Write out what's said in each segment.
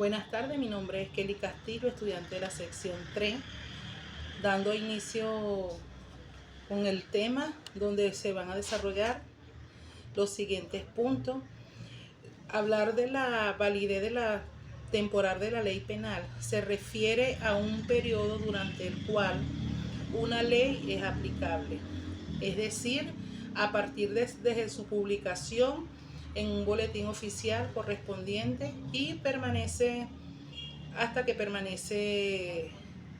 Buenas tardes, mi nombre es Kelly Castillo, estudiante de la sección 3, dando inicio con el tema donde se van a desarrollar los siguientes puntos. Hablar de la validez de la temporal de la ley penal se refiere a un periodo durante el cual una ley es aplicable, es decir, a partir desde su publicación en un boletín oficial correspondiente y permanece hasta que permanece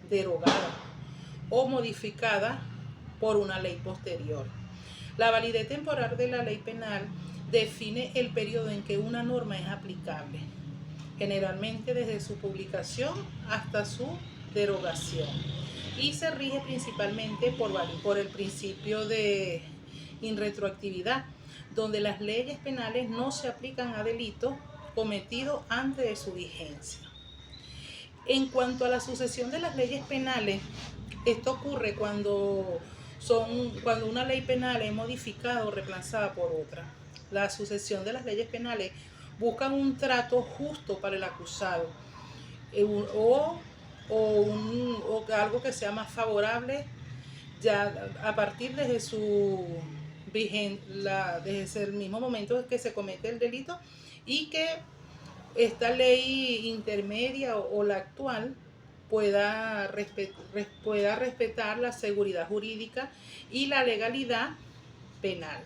derogada o modificada por una ley posterior. La validez temporal de la ley penal define el periodo en que una norma es aplicable, generalmente desde su publicación hasta su derogación, y se rige principalmente por el principio de irretroactividad, donde las leyes penales no se aplican a delitos cometidos antes de su vigencia. En cuanto a la sucesión de las leyes penales, esto ocurre cuando una ley penal es modificada o reemplazada por otra. La sucesión de las leyes penales buscan un trato justo para el acusado o algo que sea más favorable ya a partir desde el mismo momento en que se comete el delito, y que esta ley intermedia o la actual pueda respetar la seguridad jurídica y la legalidad penal.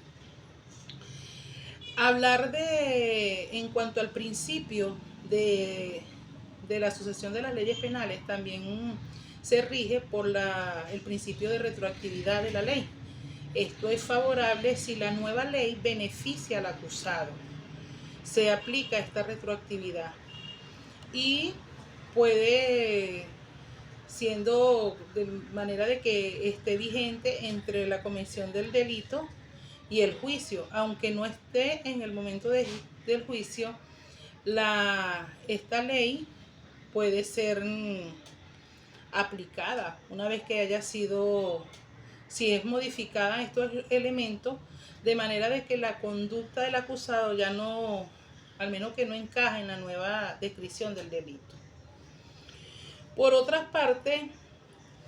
En cuanto al principio de la sucesión de las leyes penales, también se rige por el principio de retroactividad de la ley. Esto es favorable si la nueva ley beneficia al acusado. Se aplica esta retroactividad y puede, siendo de manera de que esté vigente entre la comisión del delito y el juicio, aunque no esté en el momento del juicio. Esta ley puede ser aplicada una vez que haya sido, si es modificada estos elementos, de manera de que la conducta del acusado ya no, al menos que no encaja en la nueva descripción del delito. Por otra parte,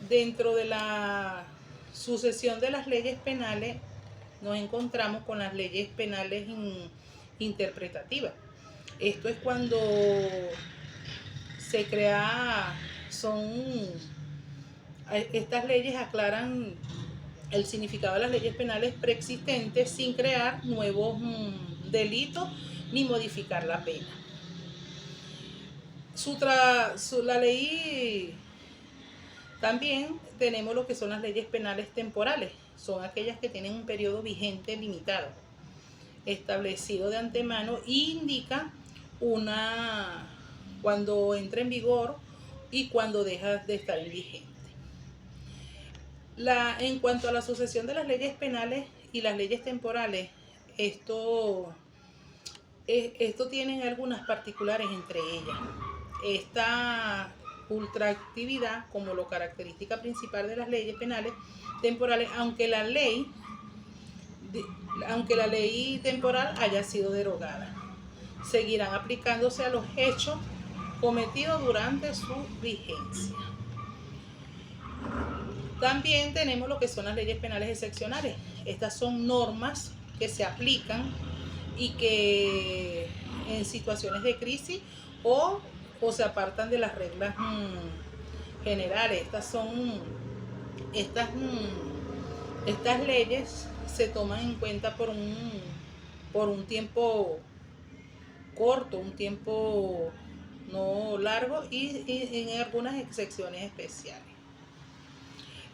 dentro de la sucesión de las leyes penales, nos encontramos con las leyes penales interpretativas. Esto es cuando se crea, estas leyes aclaran el significado de las leyes penales preexistentes sin crear nuevos delitos ni modificar la pena. La ley, también tenemos lo que son las leyes penales temporales. Son aquellas que tienen un periodo vigente limitado, establecido de antemano, e indica cuando entra en vigor y cuando deja de estar en vigente. En cuanto a la sucesión de las leyes penales y las leyes temporales, esto tienen algunas particulares entre ellas. Esta ultraactividad como lo característica principal de las leyes penales temporales, aunque la ley temporal haya sido derogada, seguirán aplicándose a los hechos cometidos durante su vigencia. También tenemos lo que son las leyes penales excepcionales. Estas son normas que se aplican y que en situaciones de crisis o se apartan de las reglas generales. Estas leyes se toman en cuenta por un tiempo corto, un tiempo no largo, y en algunas excepciones especiales.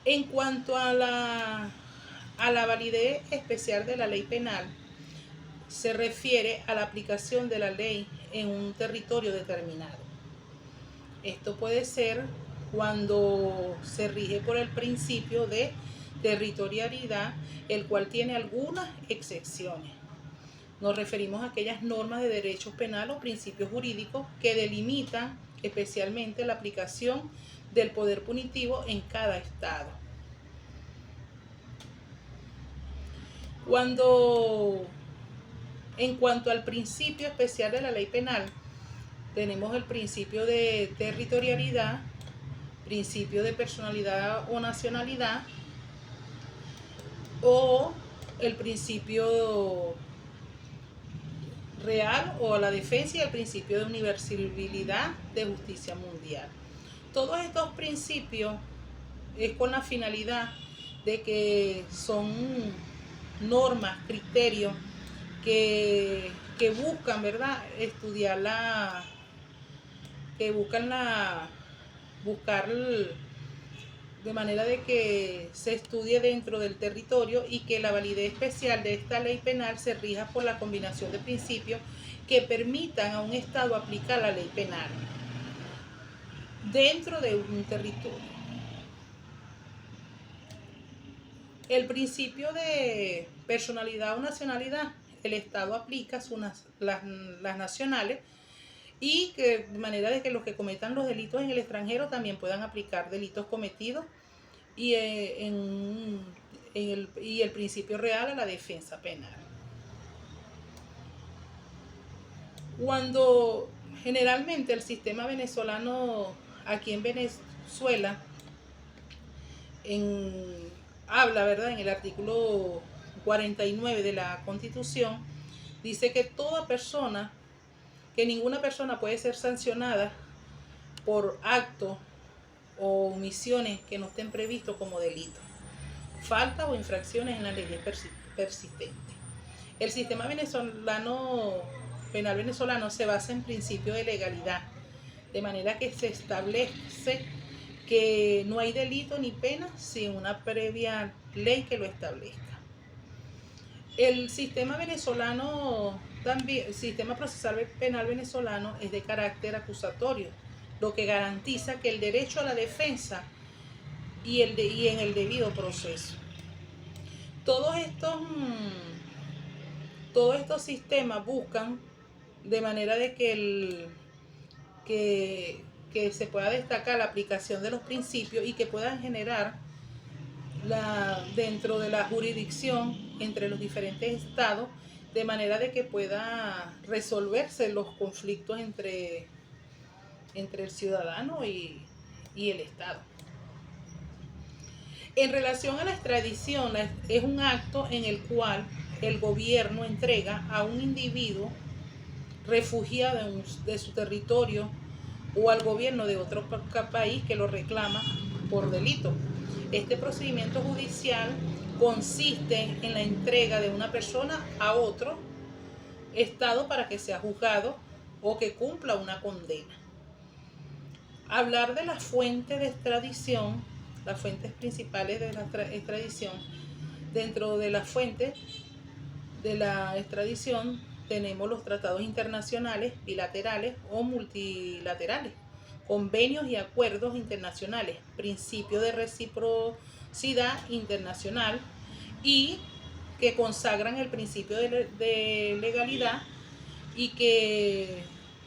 En cuanto a la validez especial de la ley penal, se refiere a la aplicación de la ley en un territorio determinado. Esto puede ser cuando se rige por el principio de territorialidad, el cual tiene algunas excepciones. Nos referimos a aquellas normas de derecho penal o principios jurídicos que delimitan especialmente la aplicación del poder punitivo en cada estado. En cuanto al principio especial de la ley penal, tenemos el principio de territorialidad, principio de personalidad o nacionalidad, o el principio real o la defensa y el principio de universalidad de justicia mundial. Todos estos principios es con la finalidad de que son normas, criterios que buscan, ¿verdad?, estudiar buscar de manera de que se estudie dentro del territorio y que la validez especial de esta ley penal se rija por la combinación de principios que permitan a un Estado aplicar la ley penal dentro de un territorio. El principio de personalidad o nacionalidad, el Estado aplica las nacionales, y que de manera de que los que cometan los delitos en el extranjero también puedan aplicar delitos cometidos, y el principio real a la defensa penal. Cuando generalmente el sistema venezolano aquí en Venezuela habla, ¿verdad?, en el artículo 49 de la Constitución, dice que ninguna persona puede ser sancionada por actos o omisiones que no estén previstos como delitos, faltas o infracciones en las leyes persistentes. El sistema penal venezolano se basa en principios de legalidad, de manera que se establece que no hay delito ni pena sin una previa ley que lo establezca. El sistema venezolano también, el sistema procesal penal venezolano es de carácter acusatorio, lo que garantiza que el derecho a la defensa y en el debido proceso. Todos estos sistemas buscan de manera de que se pueda destacar la aplicación de los principios y que puedan generar dentro de la jurisdicción entre los diferentes estados, de manera de que pueda resolverse los conflictos entre el ciudadano y el Estado. En relación a la extradición, es un acto en el cual el gobierno entrega a un individuo refugiado de su territorio o al gobierno de otro país que lo reclama por delito. Este procedimiento judicial consiste en la entrega de una persona a otro estado para que sea juzgado o que cumpla una condena. Hablar de las fuentes de extradición, las fuentes principales de la extradición, dentro de las fuentes de la extradición tenemos los tratados internacionales, bilaterales o multilaterales, convenios y acuerdos internacionales, principio de reciprocidad internacional, y que consagran el principio de legalidad y que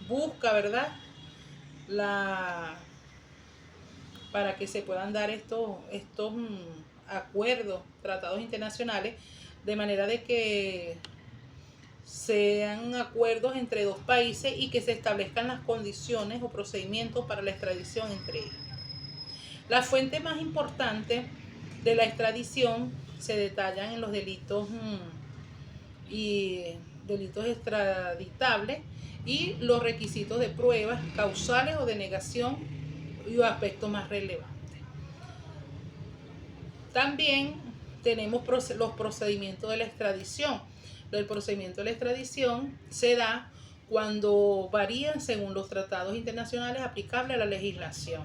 busca, ¿verdad?, para que se puedan dar estos acuerdos, tratados internacionales, de manera de que sean acuerdos entre dos países y que se establezcan las condiciones o procedimientos para la extradición entre ellos. La fuente más importante de la extradición se detallan en los delitos y delitos extraditables y los requisitos de pruebas causales o de negación y los aspectos más relevantes. También tenemos los procedimientos de la extradición. El procedimiento de la extradición se da cuando varían según los tratados internacionales aplicables a la legislación.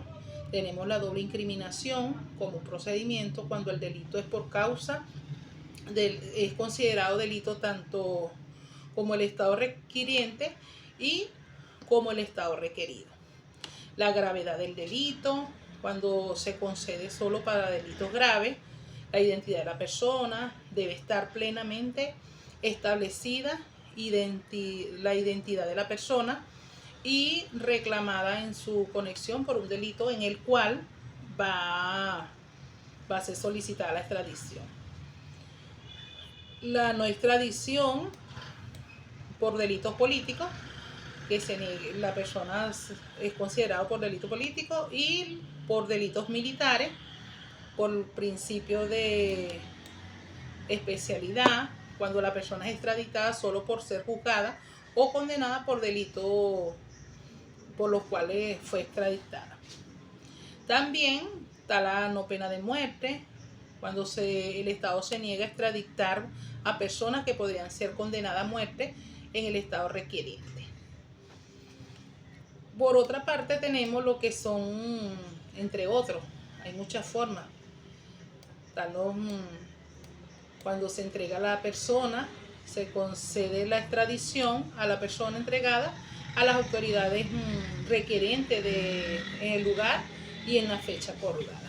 Tenemos la doble incriminación como procedimiento cuando el delito es por causa es considerado delito tanto como el Estado requiriente y como el Estado requerido. La gravedad del delito, cuando se concede solo para delitos graves. La identidad de la persona debe estar plenamente establecida, la identidad de la persona, y reclamada en su conexión por un delito en el cual va a ser solicitada la extradición. La no extradición por delitos políticos que la persona es considerada por delito político y por delitos militares, por principio de especialidad, cuando la persona es extraditada solo por ser juzgada o condenada por delitos por los cuales fue extraditada. También está la no pena de muerte, cuando el Estado se niega a extraditar a personas que podrían ser condenadas a muerte en el Estado requeriente. Por otra parte tenemos lo que son, entre otros, hay muchas formas. Cuando se entrega a la persona, se concede la extradición a la persona entregada a las autoridades requerentes en el lugar y en la fecha acordada.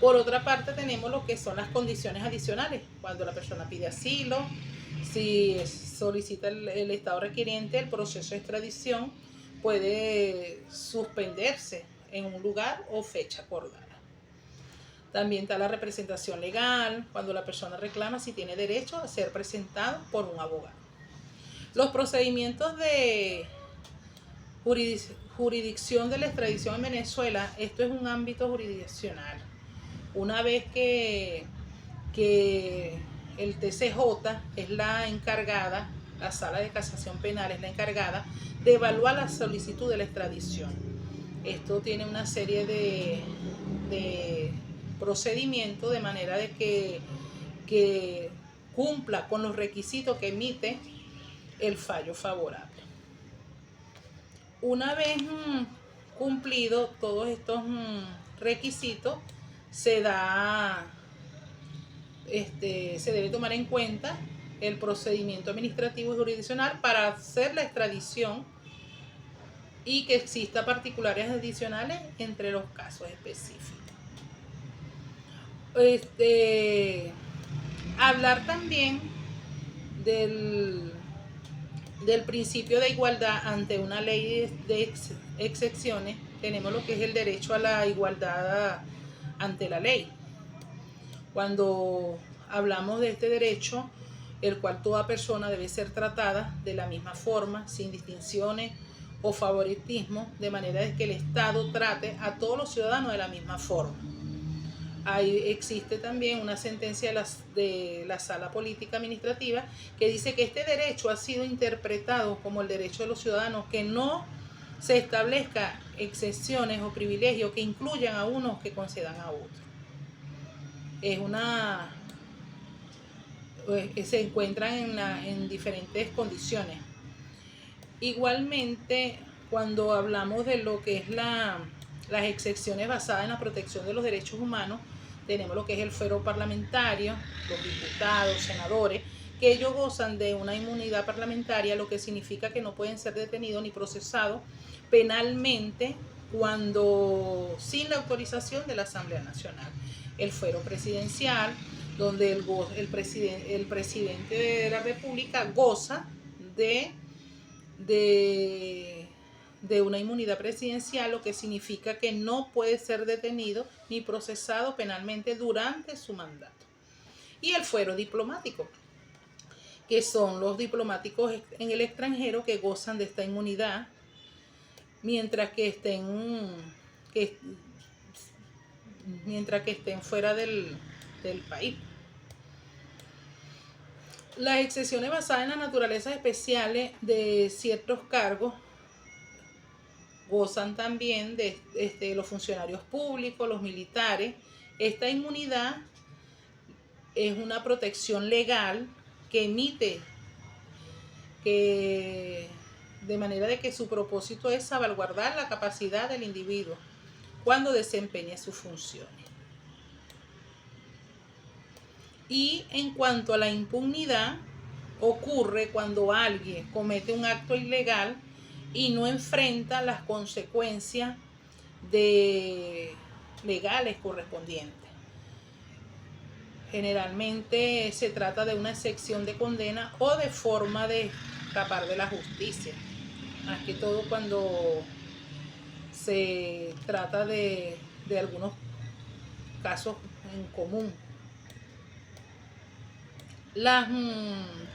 Por otra parte tenemos lo que son las condiciones adicionales, cuando la persona pide asilo, si solicita el Estado requeriente, el proceso de extradición puede suspenderse en un lugar o fecha acordada. También está la representación legal, cuando la persona reclama si tiene derecho a ser presentado por un abogado. Los procedimientos de jurisdicción de la extradición en Venezuela, esto es un ámbito jurisdiccional. Una vez que el TCJ es la encargada, la Sala de Casación Penal es la encargada de evaluar la solicitud de la extradición. Esto tiene una serie de procedimientos de manera de que cumpla con los requisitos que emite el fallo favorable. Una vez cumplido todos estos requisitos, se debe tomar en cuenta el procedimiento administrativo y jurisdiccional para hacer la extradición y que exista particulares adicionales entre los casos específicos. Hablar también del principio de igualdad ante una ley de excepciones. Tenemos lo que es el derecho a la igualdad ante la ley. Cuando hablamos de este derecho, el cual toda persona debe ser tratada de la misma forma, sin distinciones o favoritismo, de manera de que el Estado trate a todos los ciudadanos de la misma forma. Ahí existe también una sentencia de la Sala Política Administrativa que dice que este derecho ha sido interpretado como el derecho de los ciudadanos, que no se establezca excepciones o privilegios que incluyan a unos que concedan a otros. Se encuentran en diferentes condiciones. Igualmente, cuando hablamos de lo que es las excepciones basadas en la protección de los derechos humanos, tenemos lo que es el fuero parlamentario, los diputados, senadores, que ellos gozan de una inmunidad parlamentaria, lo que significa que no pueden ser detenidos ni procesados penalmente sin la autorización de la Asamblea Nacional. El fuero presidencial, donde el presidente de la República goza de una inmunidad presidencial, lo que significa que no puede ser detenido ni procesado penalmente durante su mandato. Y el fuero diplomático, que son los diplomáticos en el extranjero que gozan de esta inmunidad mientras que estén fuera del país. Las excepciones basadas en las naturalezas especiales de ciertos cargos gozan también de los funcionarios públicos, los militares. Esta inmunidad es una protección legal que emite de manera de que su propósito es salvaguardar la capacidad del individuo cuando desempeñe sus funciones. Y en cuanto a la impunidad, ocurre cuando alguien comete un acto ilegal y no enfrenta las consecuencias legales correspondientes. Generalmente se trata de una excepción de condena o de forma de escapar de la justicia. Más que todo cuando se trata de algunos casos en común.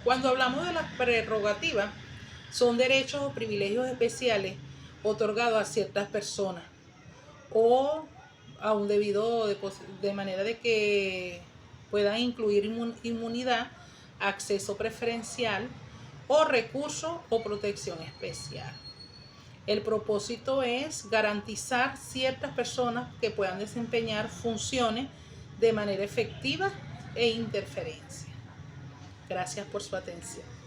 Cuando hablamos de las prerrogativas, son derechos o privilegios especiales otorgados a ciertas personas o a un debido de manera de que puedan incluir inmunidad, acceso preferencial o recurso o protección especial. El propósito es garantizar ciertas personas que puedan desempeñar funciones de manera efectiva e interferencia. Gracias por su atención.